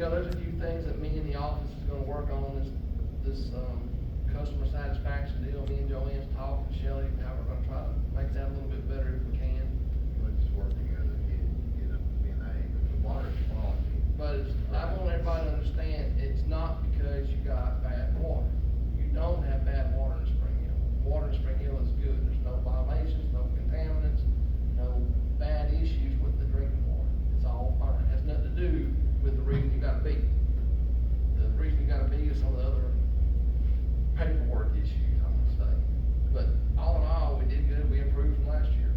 there's a few things that me and the office is gonna work on, this customer satisfaction deal. Me and Joanne's talked, and Shelley, how we're gonna try to make that a little bit better if we can. Let's work together, get a B&A, but the water's quality. But I want everybody to understand, it's not because you got bad water. You don't have bad water in Springhill. Water in Springhill is good. There's no violations, no contaminants, no bad issues with the drinking water. It's all fine. It has nothing to do with the reason you got a B. The reason you got a B is some of the other paperwork issues, I'm gonna say. But all in all, we did good. We improved from last year.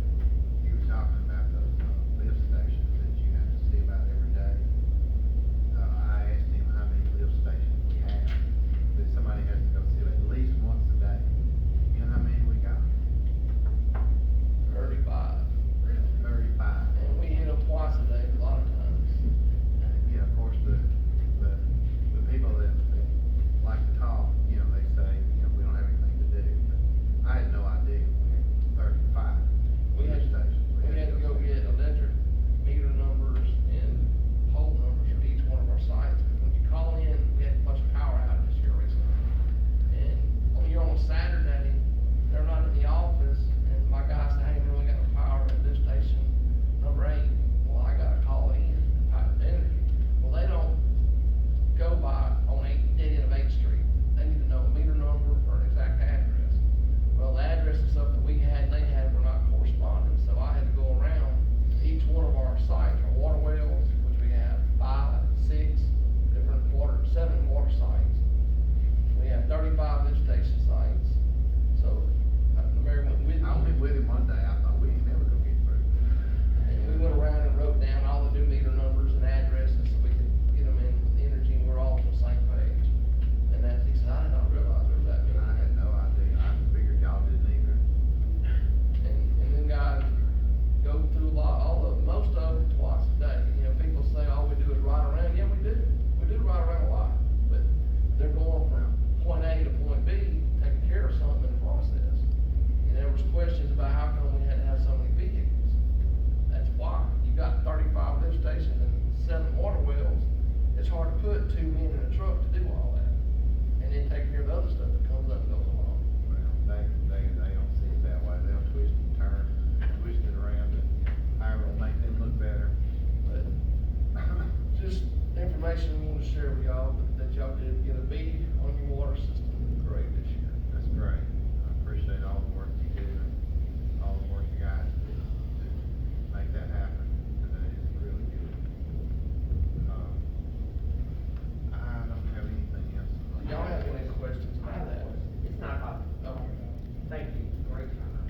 You were talking about those lift stations that you have to see about every day. I asked him how many lift stations we have, that somebody has to go see at least once a day. You know how many we got? 35. Really? 35. And we hit them twice a day, a lot of times. Yeah, of course, the people that like to talk, they say, we don't have anything to do, but I had no idea we had 35 We had, lift stations. we had to go get electric meter numbers and pole numbers for each one of our sites. When you call in, we had a bunch of power outages here recently. And when you're on a Saturday, they're not in the office, and my guy said, hey, man, we got no power at lift station number 8. Well, I gotta call in and pipe the energy. Well, they don't go by on dead end of 8th Street. They need to know a meter number or an exact address. Well, the address and stuff that we had and they had were not corresponding, so I had to go around each one of our sites, our water wells, which we have 5, 6 different water, 7 water sites. We have 35 lift station sites. So, Mary went with me. I went with him one day, I thought we ain't never gonna get through. And we went around and wrote down all the new meter numbers and addresses so we could get them in with energy, and we're all on the same page. And that, he said, I did not realize there was that many. I had no idea, I figured y'all didn't either. And then guys go through most of it twice a day. People say all we do is ride around. Yeah, we do. We do ride around a lot. But they're going from point A to point B, taking care of something in the process. And there was questions about how come we had to have so many vehicles. That's why. You got 35 lift stations and 7 water wells. It's hard to put 2 men in a truck to do all that. And then take care of the other stuff that comes up and goes along. Well, they don't see it that way, they'll twist and turn, twist it around, and however it'll make them look better. But just information we want to share with y'all, that y'all did get a B on your water system. Great this year. That's great. I appreciate all the work you do and all the work you guys do to make that happen today. It's really good. I don't have anything else. Do y'all have any questions about that? It's not a problem. Okay. Thank you, great turnout.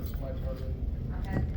somebody turned in. I had